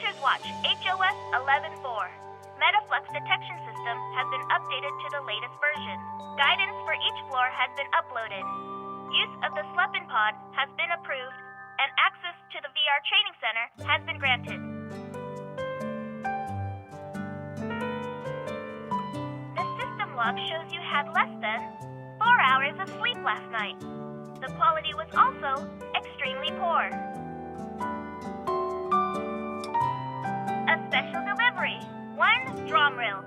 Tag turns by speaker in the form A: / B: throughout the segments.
A: Hunters Watch HOS 11.4. Metaflux detection system has been updated to the latest version. Guidance for each floor has been uploaded. Use of the Sleepin' Pod has been approved, and access to the VR training center has been granted. The system log shows you had less than 4 hours of sleep last night. The quality was also extremely poor. A special delivery. 1 drum reel.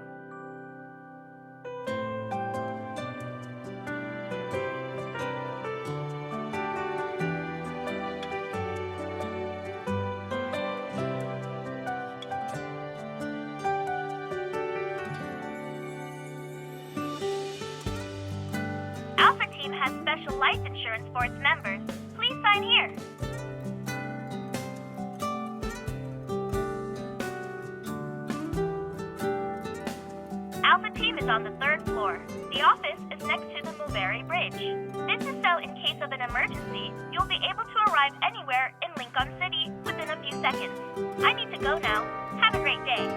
A: Alpha Team has special life insurance for its members. Please sign here. Alpha Team is on the 3rd floor. The office is next to the Mulberry Bridge. This is so in case of an emergency, you'll be able to arrive anywhere in Lincoln City within a few seconds. I need to go now. Have a great day.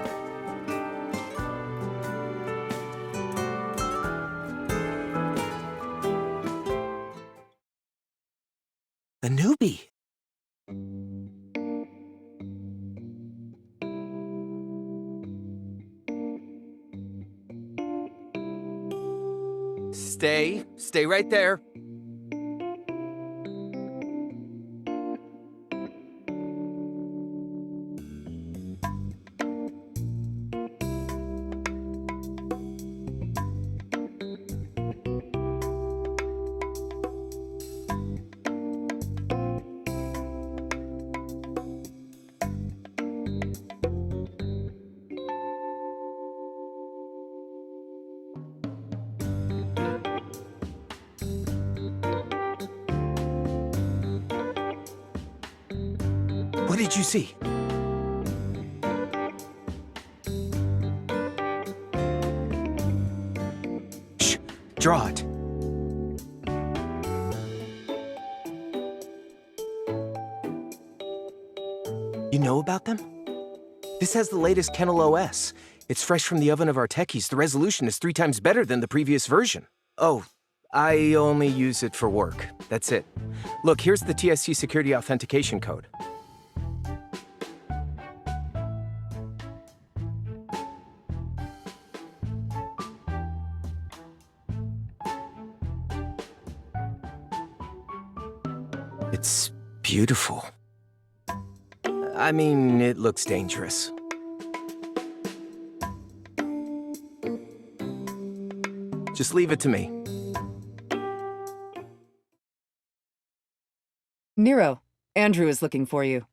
B: The newbie. Stay right there. What did you see? Shh, draw it. You know about them? This has the latest Kennel OS. It's fresh from the oven of our techies. The resolution is 3 times better than the previous version. Oh, I only use it for work. That's it. Look, here's the TSC security authentication code. It's beautiful. I mean, it looks dangerous. Just leave it to me.
C: Nero, Andrew is looking for you.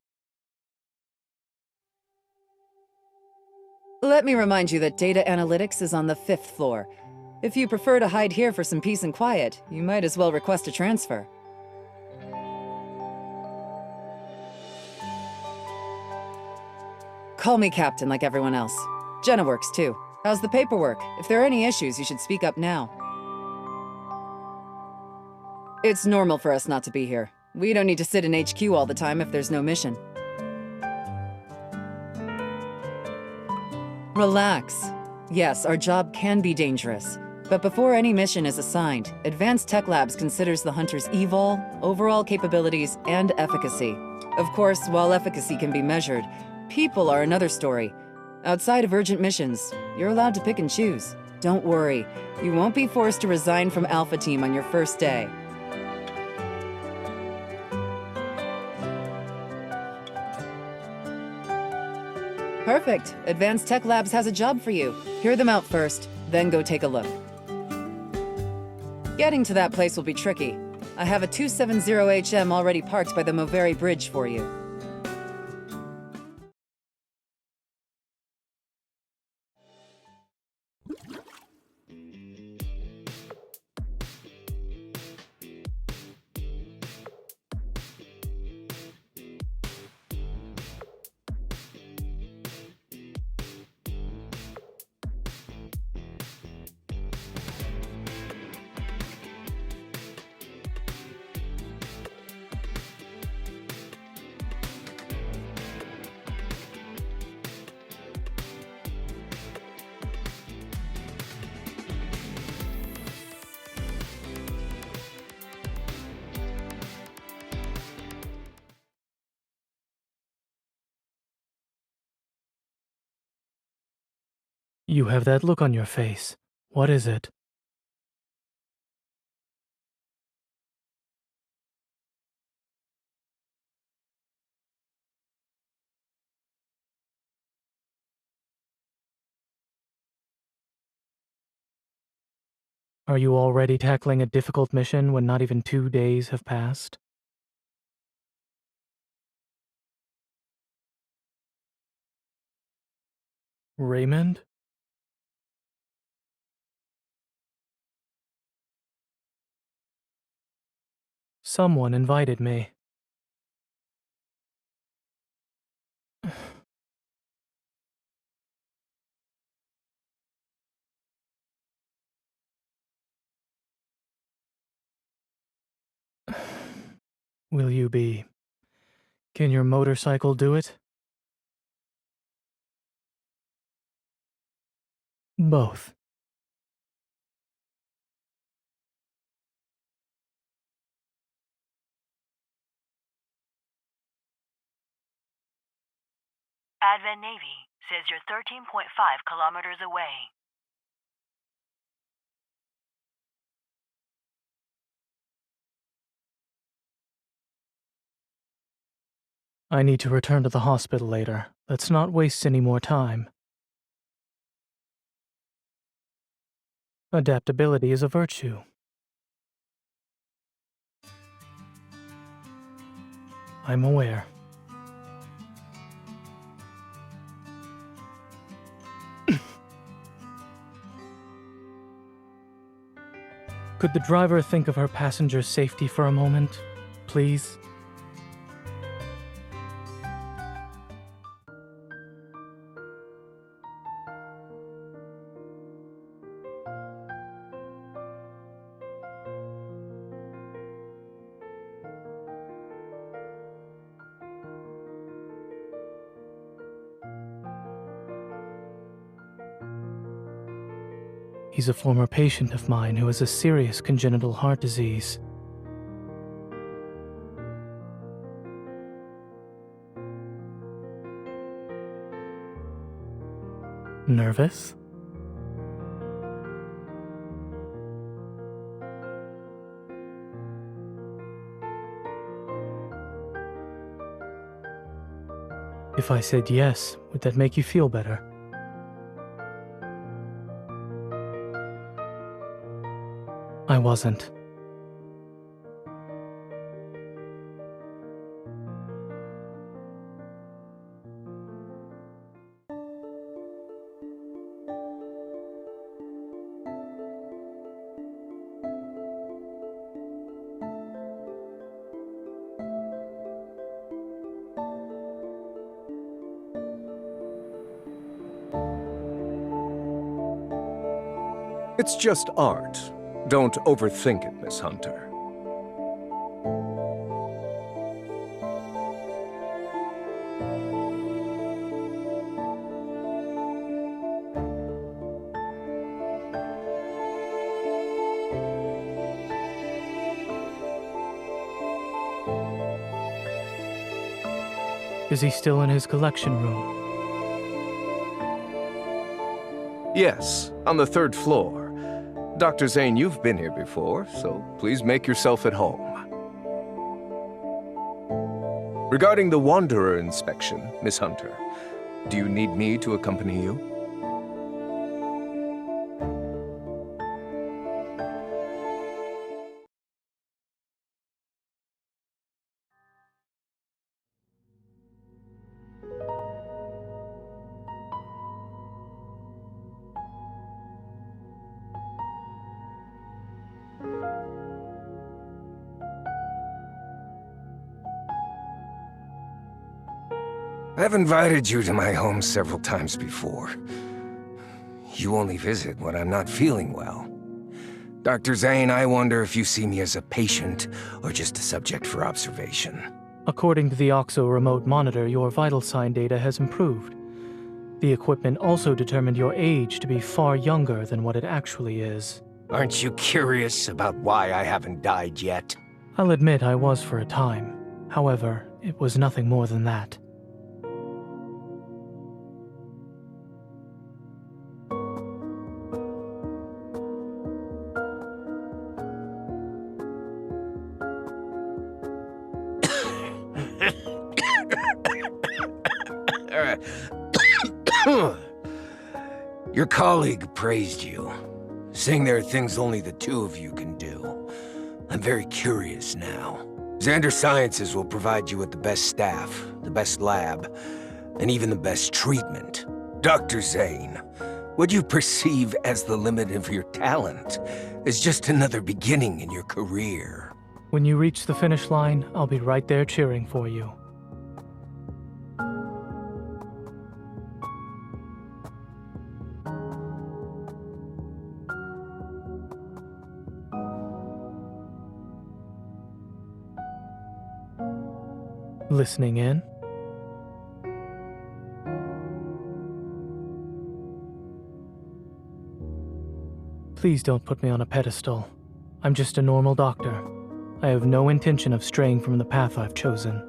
C: Let me remind you that data analytics is on the 5th floor. If you prefer to hide here for some peace and quiet, you might as well request a transfer. Call me Captain like everyone else. Jenna works too. How's the paperwork? If there are any issues, you should speak up now. It's normal for us not to be here. We don't need to sit in HQ all the time if there's no mission. Relax. Yes, our job can be dangerous. But before any mission is assigned, Advanced Tech Labs considers the hunter's evol, overall capabilities, and efficacy. Of course, while efficacy can be measured, people are another story. Outside of urgent missions, you're allowed to pick and choose. Don't worry, you won't be forced to resign from Alpha Team on your first day. Perfect. Advanced Tech Labs has a job for you. Hear them out first, then go take a look. Getting to that place will be tricky. I have a 270HM already parked by the Mulberry Bridge for you.
D: You have that look on your face. What is it? Are you already tackling a difficult mission when not even 2 days have passed? Raymond? Someone invited me. Will you be? Can your motorcycle do it? Both.
E: Advent Navy says you're 13.5 kilometers away.
D: I need to return to the hospital later. Let's not waste any more time. Adaptability is a virtue. I'm aware. Could the driver think of her passenger's safety for a moment, please? He's a former patient of mine who has a serious congenital heart disease. Nervous? If I said yes, would that make you feel better? I wasn't.
B: It's just art. Don't overthink it, Miss Hunter.
D: Is he still in his collection room?
B: Yes, on the 3rd floor. Dr. Zane, you've been here before, so please make yourself at home. Regarding the Wanderer inspection, Miss Hunter, do you need me to accompany you? I've invited you to my home several times before. You only visit when I'm not feeling well. Dr. Zane, I wonder if you see me as a patient or just a subject for observation.
D: According to the OXO remote monitor, your vital sign data has improved. The equipment also determined your age to be far younger than what it actually is.
B: Aren't you curious about why I haven't died yet?
D: I'll admit I was for a time. However, it was nothing more than that.
B: Your colleague praised you, saying there are things only the two of you can do. I'm very curious now. Xander Sciences will provide you with the best staff, the best lab, and even the best treatment. Dr. Zane, what you perceive as the limit of your talent is just another beginning in your career.
D: When you reach the finish line, I'll be right there cheering for you. Listening in? Please don't put me on a pedestal. I'm just a normal doctor. I have no intention of straying from the path I've chosen.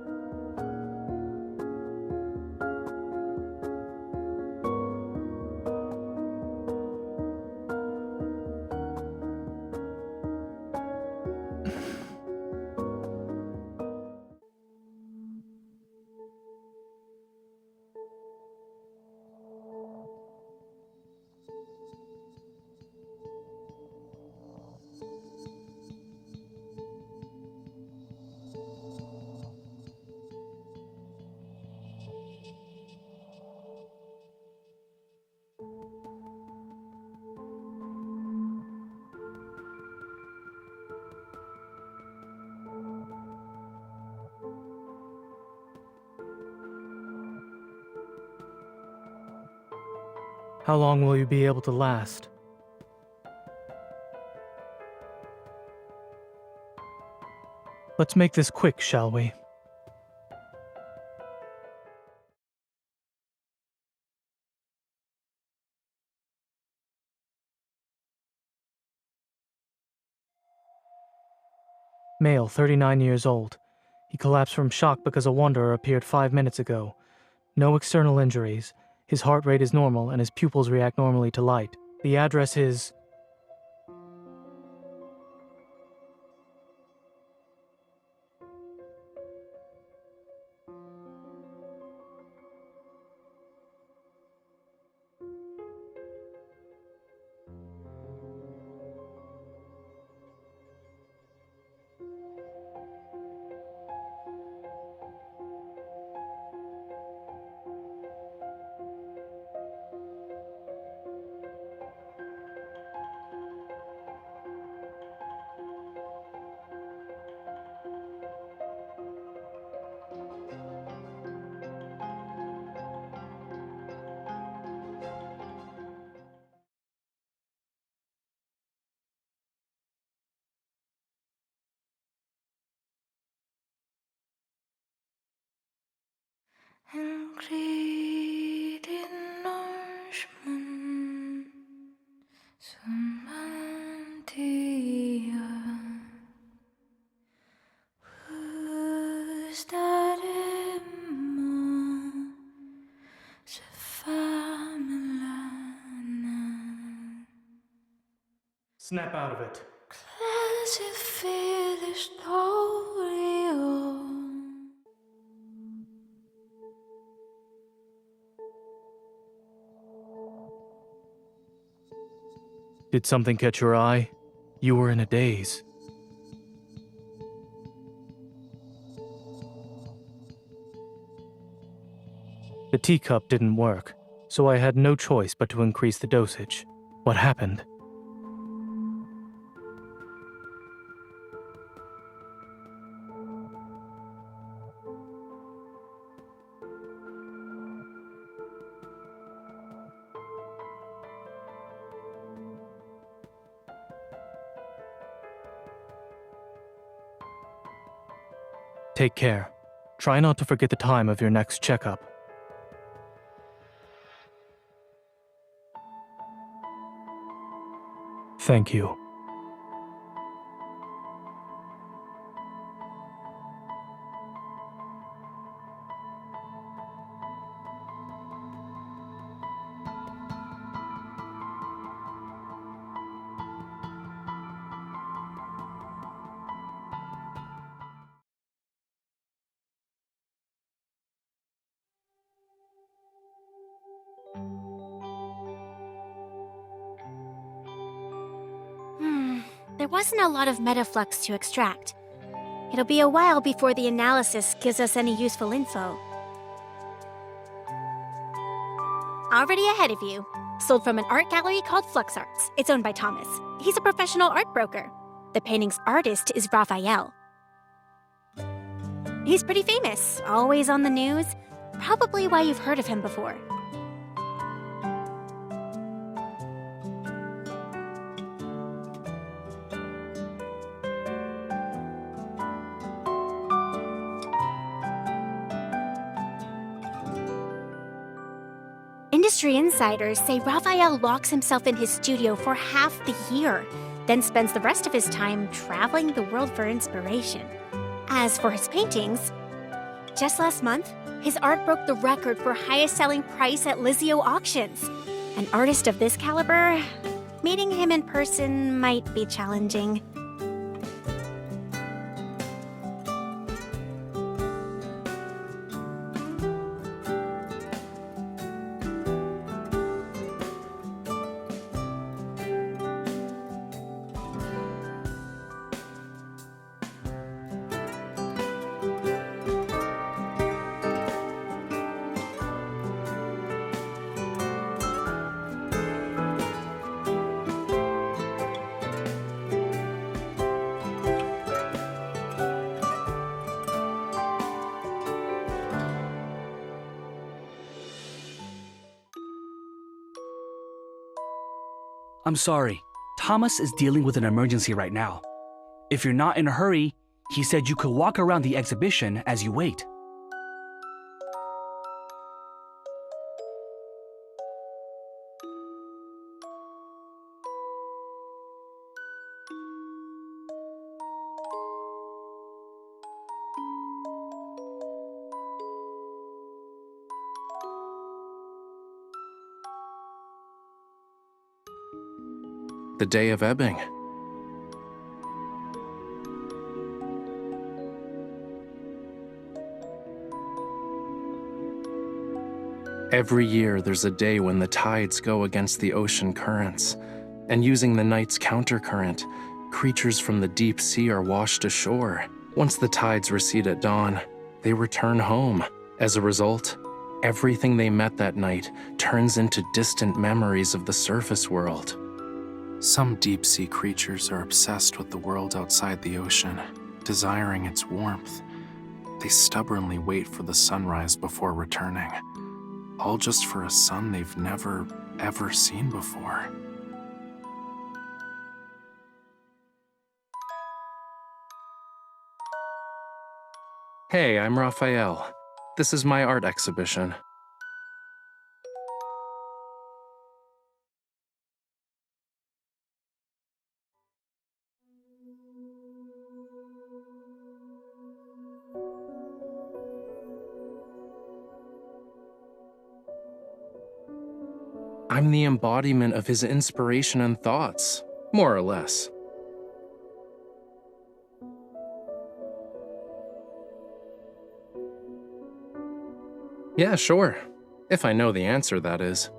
D: How long will you be able to last? Let's make this quick, shall we? Male, 39 years old. He collapsed from shock because a wanderer appeared 5 minutes ago. No external injuries. His heart rate is normal and his pupils react normally to light. The address is...
F: En glir i norskmun som antia hustaremma se familana.
D: Snap out of it.
F: Classified historia.
D: Did something catch your eye? You were in a daze. The teacup didn't work, so I had no choice but to increase the dosage. What happened? Take care. Try not to forget the time of your next checkup. Thank you.
G: there wasn't a lot of metaflux to extract. It'll be a while before the analysis gives us any useful info. Already ahead of you. Sold from an art gallery called Flux Arts. It's owned by Thomas. He's a professional art broker. The painting's artist is Raphael. He's pretty famous, always on the news. Probably why you've heard of him before. Industry insiders say Raphael locks himself in his studio for half the year, then spends the rest of his time traveling the world for inspiration. As for his paintings, just last month, his art broke the record for highest selling price at Lizio auctions. An artist of this caliber, meeting him in person might be challenging.
H: I'm sorry, Thomas is dealing with an emergency right now. If you're not in a hurry, he said you could walk around the exhibition as you wait.
I: The day of ebbing. Every year there's a day when the tides go against the ocean currents, and using the night's countercurrent, creatures from the deep sea are washed ashore. Once the tides recede at dawn, they return home. As a result, everything they met that night turns into distant memories of the surface world. Some deep-sea creatures are obsessed with the world outside the ocean, desiring its warmth. They stubbornly wait for the sunrise before returning, all just for a sun they've never, ever seen before. Hey, I'm Raphael. This is my art exhibition. I'm the embodiment of his inspiration and thoughts, more or less. Yeah, sure. If I know the answer, that is.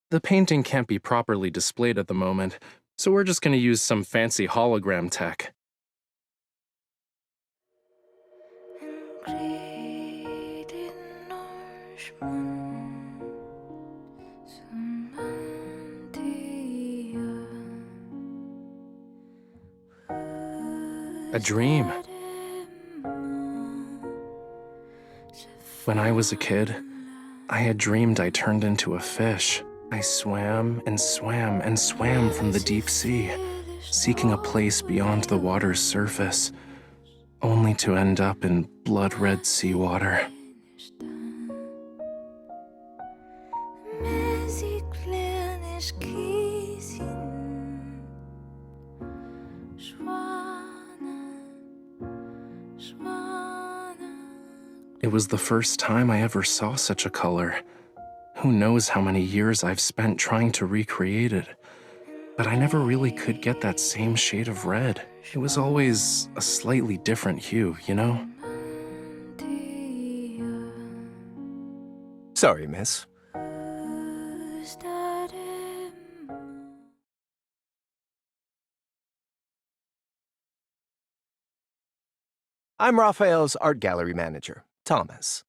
I: The painting can't be properly displayed at the moment, so we're just going to use some fancy hologram tech. A dream. When I was a kid, I had dreamed I turned into a fish. I swam and swam and swam from the deep sea, seeking a place beyond the water's surface, only to end up in blood-red seawater. It was the first time I ever saw such a color. Who knows how many years I've spent trying to recreate it. but I never really could get that same shade of red. It was always a slightly different hue, you know?
B: Sorry, miss. I'm Raphael's art gallery manager, Thomas.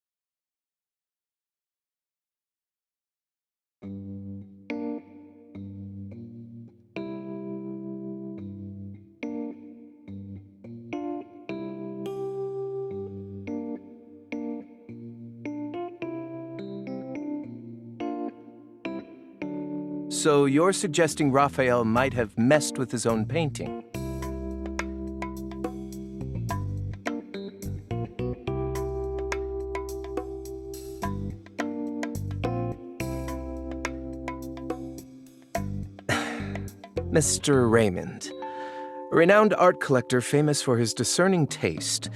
B: So you're suggesting Raphael might have messed with his own painting? Mr. Raymond, a renowned art collector famous for his discerning taste,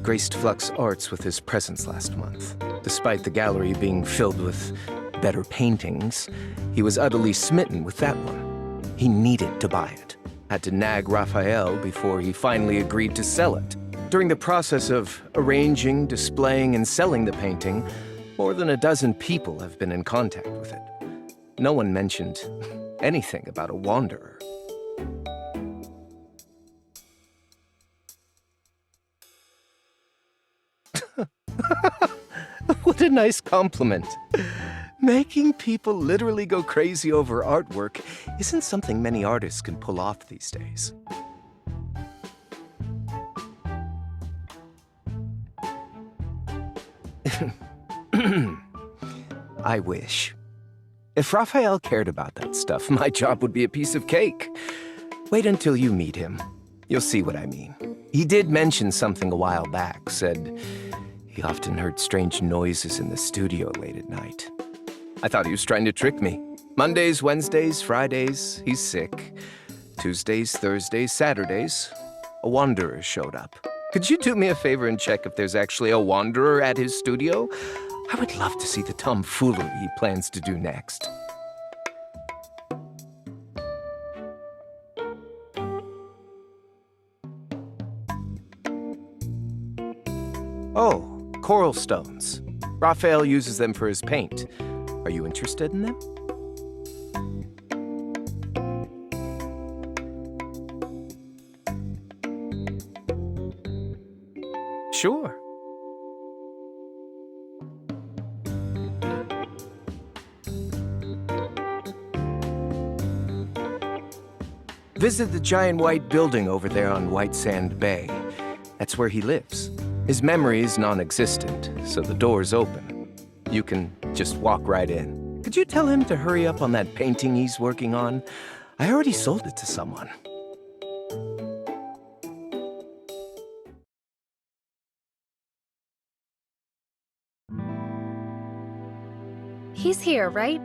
B: graced Flux Arts with his presence last month. Despite the gallery being filled with better paintings, he was utterly smitten with that one. He needed to buy it, had to nag Raphael before he finally agreed to sell it. During the process of arranging, displaying, and selling the painting, more than a dozen people have been in contact with it. No one mentioned anything about a wanderer. What a nice compliment. Making people literally go crazy over artwork isn't something many artists can pull off these days. I wish. If Raphael cared about that stuff, my job would be a piece of cake. Wait until you meet him. You'll see what I mean. He did mention something a while back, said he often heard strange noises in the studio late at night. I thought he was trying to trick me. Mondays, Wednesdays, Fridays, he's sick. Tuesdays, Thursdays, Saturdays, a wanderer showed up. Could you do me a favor and check if there's actually a wanderer at his studio? I would love to see the tomfoolery he plans to do next. Oh, coral stones. Raphael uses them for his paint. Are you interested in them? Sure. Visit the giant white building over there on White Sand Bay. That's where he lives. His memory is non-existent, so the door's open. You can just walk right in. Could you tell him to hurry up on that painting he's working on? I already sold it to someone.
J: He's here, right?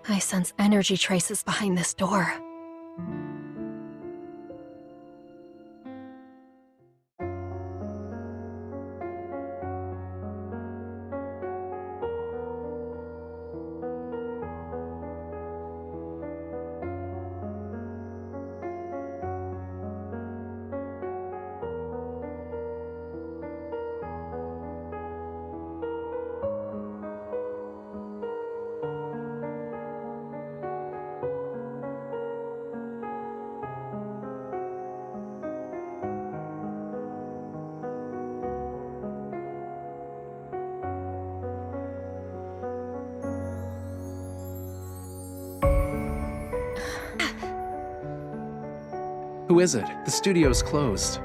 J: I sense energy traces behind this door.
I: Who is it? The studio's closed.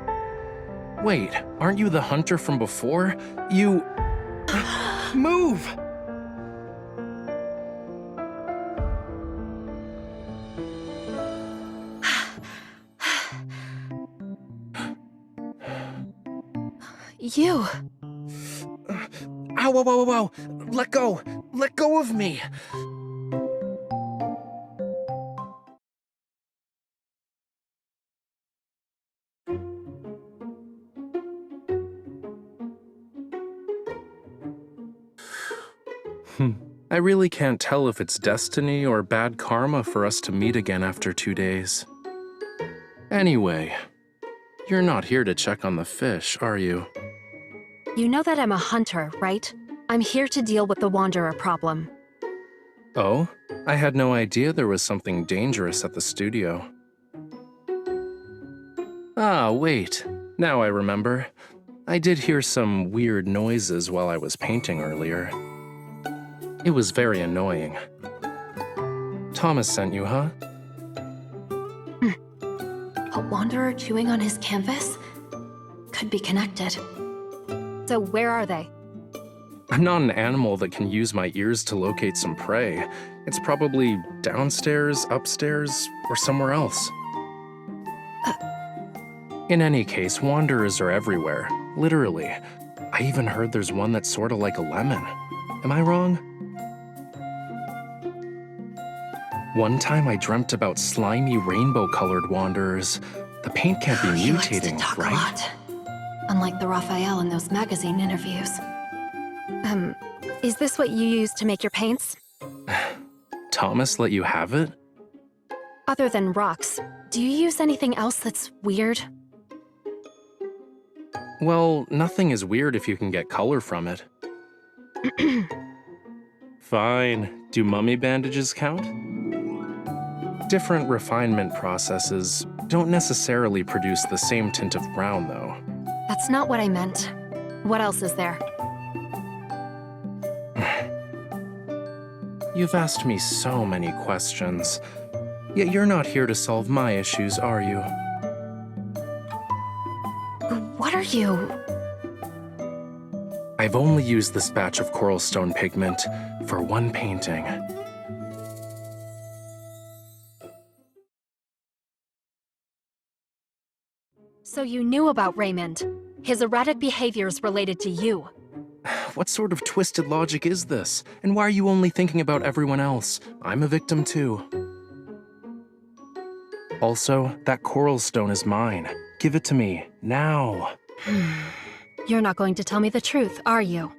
I: Wait, aren't you the hunter from before? You... Move!
J: You.
I: Ow, ow, ow, ow, ow! Let go! Let go of me! I really can't tell if it's destiny or bad karma for us to meet again after 2 days. Anyway, you're not here to check on the fish, are you?
J: You know that I'm a hunter, right? I'm here to deal with the Wanderer problem.
I: Oh? I had no idea there was something dangerous at the studio. Ah, wait. Now I remember. I did hear some weird noises while I was painting earlier. It was very annoying. Thomas sent you, huh?
J: A Wanderer chewing on his canvas? Could be connected. So where are they?
I: I'm not an animal that can use my ears to locate some prey. It's probably downstairs, upstairs, or somewhere else. In any case, wanderers are everywhere. Literally. I even heard there's one that's sorta like a lemon. Am I wrong? One time I dreamt about slimy rainbow-colored wanderers. The paint can't be
J: He likes to
I: mutating,
J: talk
I: right?
J: a lot. Unlike the Raphael in those magazine interviews. Is this what you use to make your paints?
I: Thomas let you have it?
J: Other than rocks, do you use anything else that's weird?
I: Well, nothing is weird if you can get color from it. Fine. Do mummy bandages count? Different refinement processes don't necessarily produce the same tint of brown, though.
J: That's not what I meant. What else is there?
I: You've asked me so many questions, yet you're not here to solve my issues, are you?
J: What are you?
I: I've only used this batch of coral stone pigment for one painting.
J: So you knew about Raymond. His erratic behaviors related to you.
I: What sort of twisted logic is this? And why are you only thinking about everyone else? I'm a victim too. Also, that coral stone is mine. Give it to me, now.
J: You're not going to tell me the truth, are you?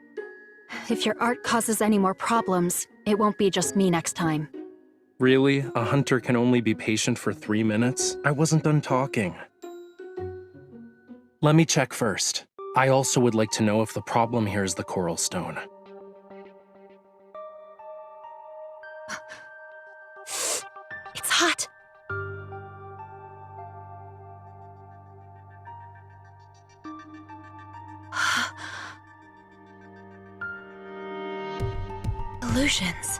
J: If your art causes any more problems, it won't be just me next time.
I: Really? A hunter can only be patient for 3 minutes? I wasn't done talking. Let me check first. I also would like to know if the problem here is the coral stone.
J: It's hot. Illusions.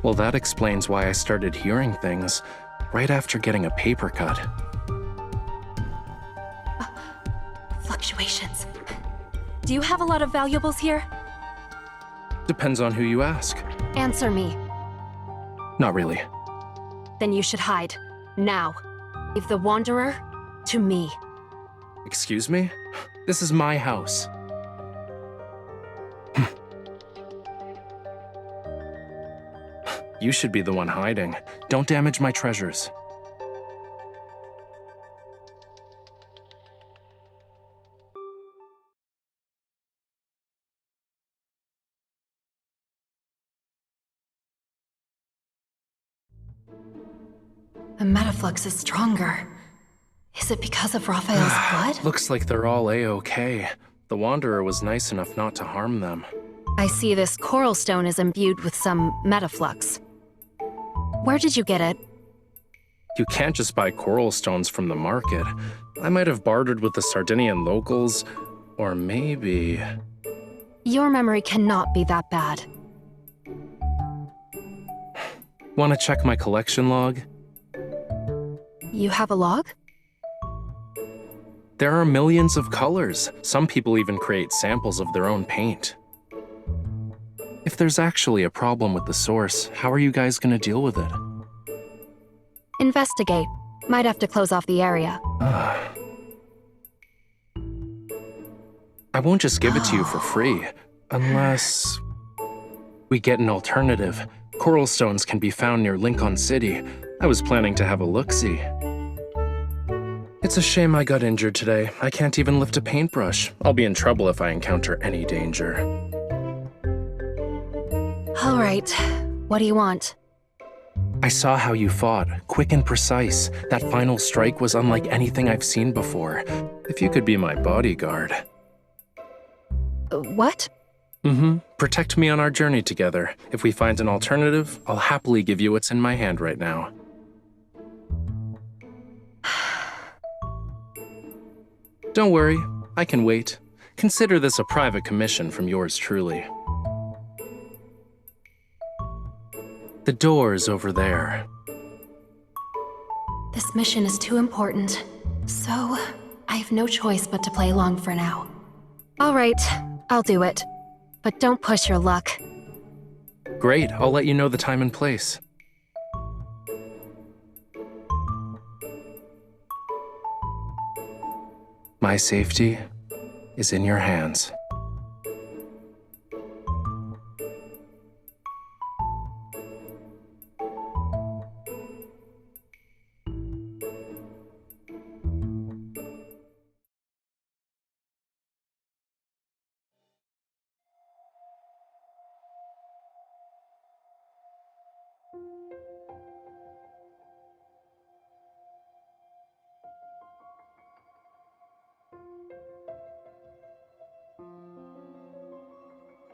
I: Well, that explains why I started hearing things right after getting a paper cut.
J: Fluctuations. Do you have a lot of valuables here?
I: Depends on who you ask.
J: Answer me.
I: Not really.
J: Then you should hide. Now. Leave the Wanderer to me.
I: Excuse me? This is my house. You should be the one hiding. Don't damage my treasures.
J: The metaflux is stronger. Is it because of Raphael's blood?
I: Looks like they're all A-okay. The Wanderer was nice enough not to harm them.
J: I see this coral stone is imbued with some metaflux. Where did you get it?
I: You can't just buy coral stones from the market. I might have bartered with the Sardinian locals, or maybe...
J: Your memory cannot be that bad.
I: Want to check my collection log?
J: You have a log?
I: There are millions of colors. Some people even create samples of their own paint. If there's actually a problem with the source, how are you guys gonna deal with it?
J: Investigate. Might have to close off the area.
I: I won't just give it to you for free, unless we get an alternative. Coral stones can be found near Lincoln City. I was planning to have a look-see. It's a shame I got injured today. I can't even lift a paintbrush. I'll be in trouble if I encounter any danger.
J: All right. What do you want?
I: I saw how you fought, quick and precise. That final strike was unlike anything I've seen before. If you could be my bodyguard.
J: What?
I: Protect me on our journey together. If we find an alternative, I'll happily give you what's in my hand right now. Don't worry, I can wait. Consider this a private commission from yours truly. The door's over there.
J: This mission is too important, so I have no choice but to play along for now. All right, I'll do it. But don't push your luck.
I: Great, I'll let you know the time and place. My safety is in your hands.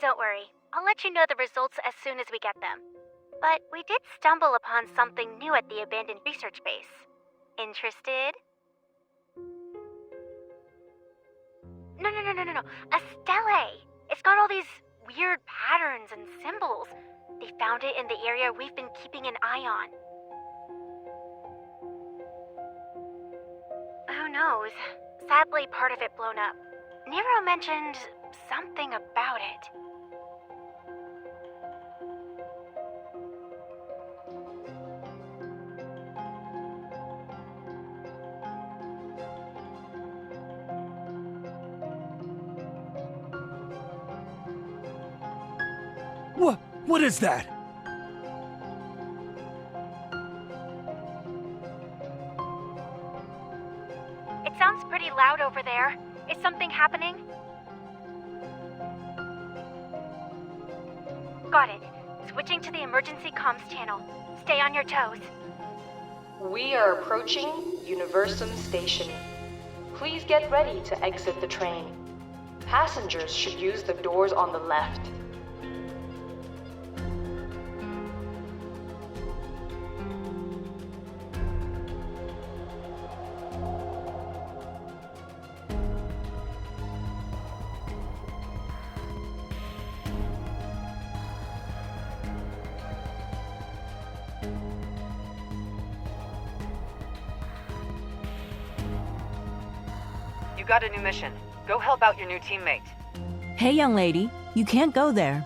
G: Don't worry, I'll let you know the results as soon as we get them. But we did stumble upon something new at the abandoned research base. Interested? No. A stele! It's got all these weird patterns and symbols. They found it in the area we've been keeping an eye on. Who knows? Sadly, part of it blown up. Nero mentioned something about it.
K: What is that?
G: It sounds pretty loud over there. Is something happening? Got it. Switching to the emergency comms channel. Stay on your toes.
L: We are approaching Universum Station. Please get ready to exit the train. Passengers should use the doors on the left.
C: You got a new mission. Go help out your new teammate.
M: Hey, young lady, you can't go there.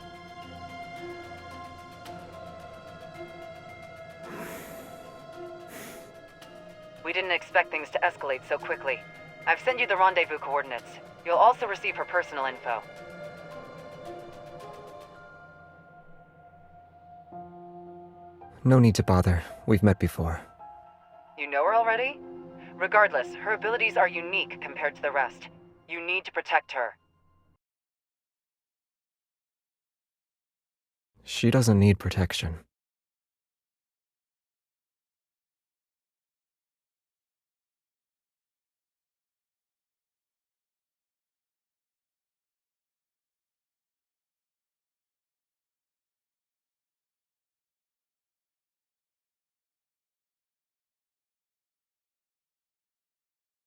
C: We didn't expect things to escalate so quickly. I've sent you the rendezvous coordinates. You'll also receive her personal info.
N: No need to bother. We've met before.
C: You know her already? Regardless, her abilities are unique compared to the rest. You need to protect her.
N: She doesn't need protection.